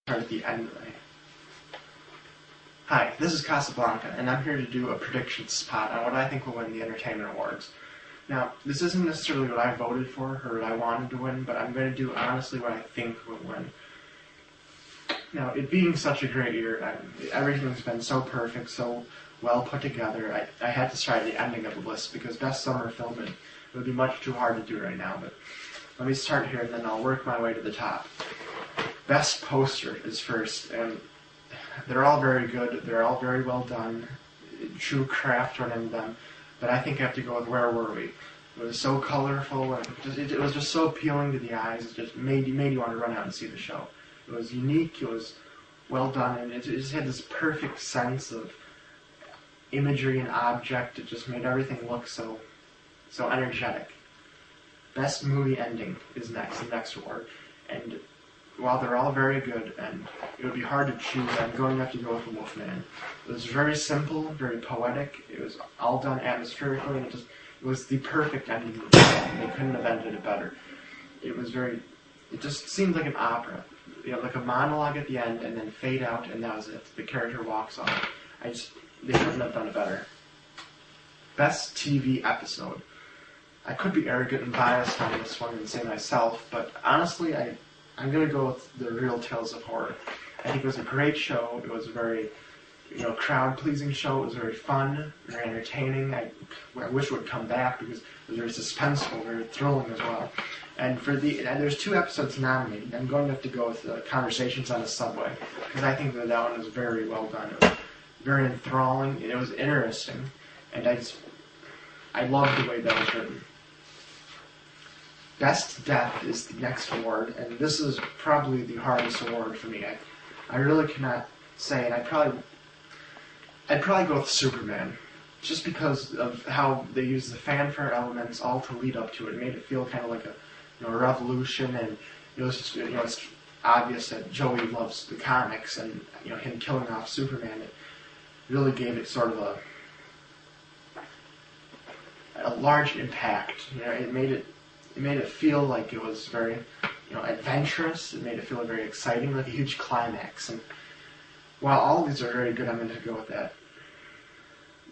Start at the end right. Hi, this is Casablanca, and I'm here to do a prediction spot on what I think will win the Entertainment Awards. Now, this isn't necessarily what I voted for or what I wanted to win, but I'm going to do honestly what I think will win. Now, it being such a great year, everything's been so perfect, so well put together, I had to start at the ending of the list because Best Summer Film, it would be much too hard to do right now, but let me start here and then I'll work my way to the top. Best Poster is first, and they're all very good, they're all very well done, true craft went into them, but I think I have to go with Where Were We? It was so colorful, and it was just so appealing to the eyes, it just made you want to run out and see the show. It was unique, it was well done, and it just had this perfect sense of imagery and object. It just made everything look so energetic. Best Movie Ending is the next award, and while they're all very good, and it would be hard to choose, I'm going to have to go with The Wolfman. It was very simple, very poetic, it was all done atmospherically, and it was the perfect ending of the film. They couldn't have ended it better. It just seemed like an opera. Like a monologue at the end, and then fade out, and that was it. The character walks off. They couldn't have done it better. Best TV Episode. I could be arrogant and biased on this one and say myself, but honestly, I'm going to go with The Real Tales of Horror. I think it was a great show. It was a very, crowd-pleasing show. It was very fun, very entertaining. I wish it would come back because it was very suspenseful, very thrilling as well. And there's 2 episodes nominated. I'm going to have to go with Conversations on a Subway because I think that one was very well done. It was very enthralling. It was interesting, and I loved the way that was written. Best Death is the next award, and this is probably the hardest award for me. I really cannot say, and I'd probably go with Superman, just because of how they use the fanfare elements all to lead up to it. It made it feel kind of like a revolution, and it was just it's obvious that Joey loves the comics, and him killing off Superman, it really gave it sort of a large impact. It made it feel like it was very, adventurous. It made it feel very exciting, like a huge climax. And while all these are very good, I'm going to go with that.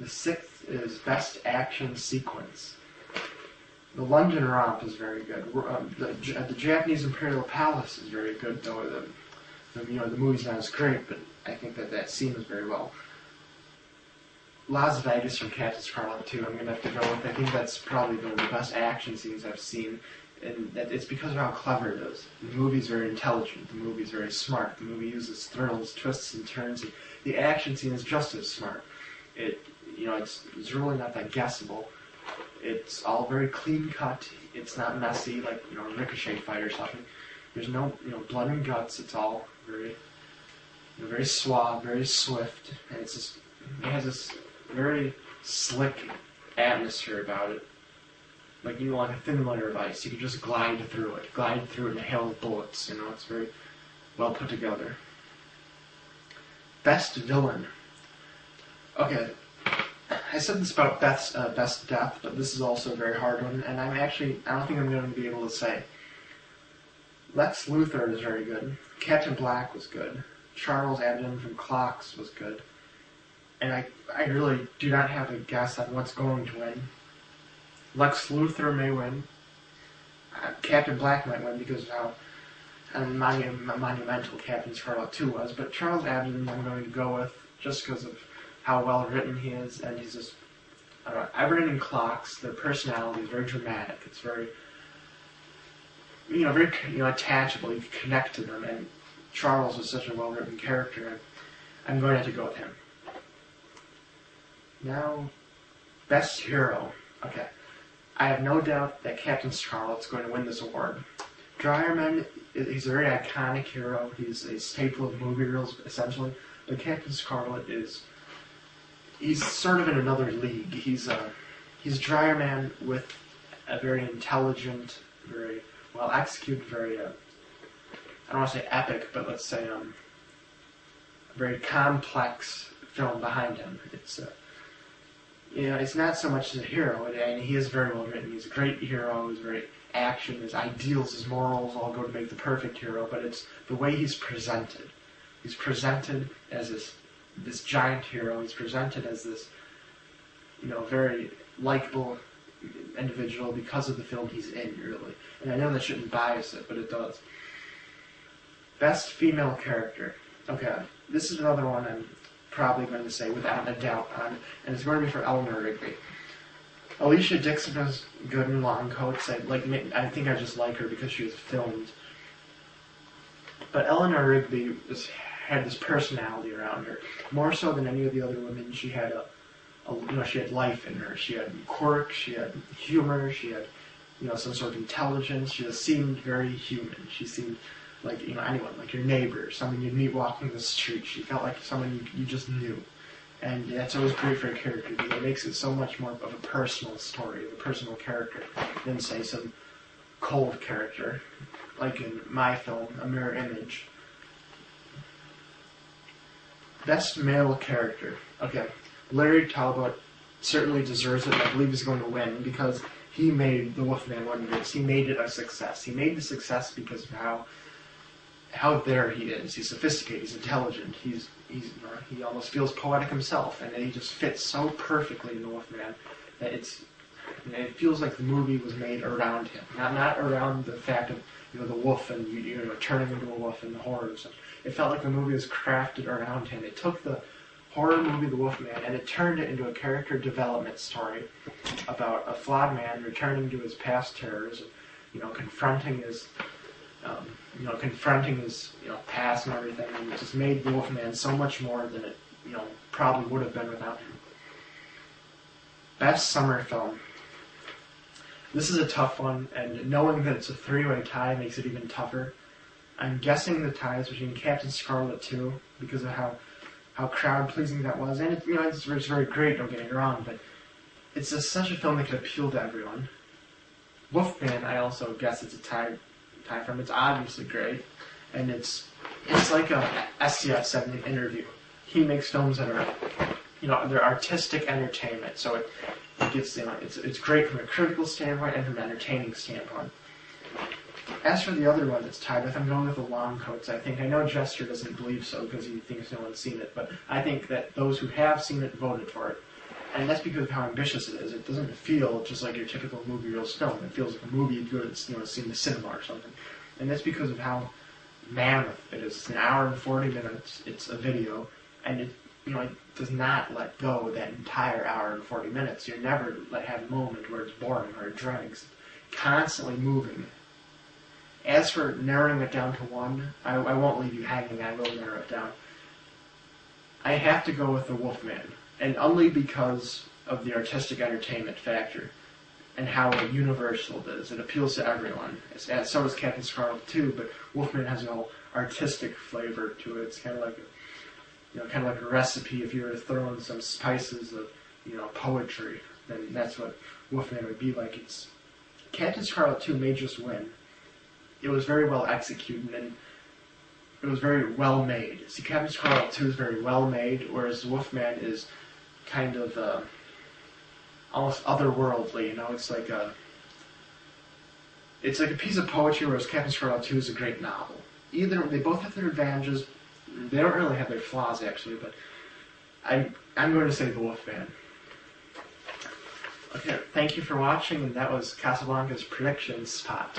The 6th is Best Action Sequence. The London Romp is very good. The Japanese Imperial Palace is very good, though the movie's not as great, but I think that scene was very well. Las Vegas from Captain Scarlet 2, I'm going to have to go with. I think that's probably the best action scenes I've seen, and it's because of how clever it is. The movie's very intelligent, the movie's very smart, the movie uses thrills, twists, and turns, and the action scene is just as smart. It's really not that guessable. It's all very clean cut, it's not messy like, a Ricochet fight or something. There's no, blood and guts, it's all very, very suave, very swift, and it has this very slick atmosphere about it. Like, like a thin layer of ice. You can just glide through it in a hail of bullets. It's very well put together. Best Villain. Okay, I said this about Best Death, but this is also a very hard one, and I don't think I'm going to be able to say. Lex Luthor is very good. Captain Black was good. Charles Addison from Clocks was good. And I really do not have a guess on what's going to win. Lex Luthor may win. Captain Black might win because of how monumental Captain Scarlet 2 was. But Charles Addison I'm going to go with just because of how well written he is. And he's just, Everett and Clocks, their personality is very dramatic. It's very, very attachable. You can connect to them. And Charles was such a well-written character. I'm going to have to go with him. Now, Best Hero. Okay, I have no doubt that Captain Scarlet's going to win this award. Dryerman, he's a very iconic hero. He's a staple of movie reels, essentially. But Captain Scarlet he's sort of in another league. He's Dryerman with a very intelligent, very well executed, very, I don't want to say epic, but let's say a very complex film behind him. It's not so much as a hero, and he is very well written. He's a great hero, he's very action, his ideals, his morals all go to make the perfect hero, but it's the way he's presented. He's presented as this giant hero. He's presented as this, very likable individual because of the film he's in, really. And I know that shouldn't bias it, but it does. Best female character. Okay, this is another one I'm probably going to say without a doubt on, and it's going to be for Eleanor Rigby. Alicia Dixon was good in Long Coats. I think I just like her because she was filmed. But Eleanor Rigby had this personality around her, more so than any of the other women. She had she had life in her. She had quirk. She had humor. She had, some sort of intelligence. She just seemed very human. She seemed like anyone, like your neighbor, someone you'd meet walking the street. She felt like someone you just knew. And that's always great for a character because it makes it so much more of a personal story, of a personal character, than, say, some cold character, like in my film, A Mirror Image. Best male character. Okay, Larry Talbot certainly deserves it. I believe he's going to win because he made The Wolfman what it is. He made it a success. He made the success because of how there he is. He's sophisticated. He's intelligent. He almost feels poetic himself, and he just fits so perfectly in The Wolfman that it feels like the movie was made around him, not around the fact of the wolf and turning into a wolf and the horrors. It felt like the movie was crafted around him. It took the horror movie The Wolfman and it turned it into a character development story about a flawed man returning to his past terrors, confronting his past and everything, and it just made The Wolfman so much more than it, probably would have been without him. Best summer film. This is a tough one, and knowing that it's a three-way tie makes it even tougher. I'm guessing the tie is between Captain Scarlet 2, because of how crowd-pleasing that was, and it's very great, don't get me wrong, but it's just such a film that could appeal to everyone. Wolfman, I also guess it's a tie from. It's obviously great, and it's like a SCF-70 interview. He makes films that are, they're artistic entertainment, so it gets, it's great from a critical standpoint and from an entertaining standpoint. As for the other one that's tied with, I'm going with The Long Coats. I know Jester doesn't believe so because he thinks no one's seen it, but I think that those who have seen it voted for it. And that's because of how ambitious it is. It doesn't feel just like your typical movie reels film. It feels like a movie you'd go to seen in the cinema or something. And that's because of how mammoth it is. It's an hour and 40 minutes. It's a video, and it does not let go that entire hour and 40 minutes. You never have a moment where it's boring or it drags. Constantly moving. As for narrowing it down to one, I won't leave you hanging. I will narrow it down. I have to go with The Wolfman. And only because of the artistic entertainment factor and how universal it is. It appeals to everyone. So does Captain Scarlet too, but Wolfman has a whole artistic flavor to it. It's kind of like a recipe. If you were to throw in some spices of poetry, then that's what Wolfman would be like. Captain Scarlet 2 may just win. It was very well executed and it was very well made. See, Captain Scarlet 2 is very well made, whereas Wolfman is kind of almost otherworldly. It's like a piece of poetry, whereas Captain Scarlet 2 is a great novel. They both have their advantages. They don't really have their flaws, actually, but I'm going to say The Wolfman. Okay, thank you for watching, and that was Casablanca's prediction spot.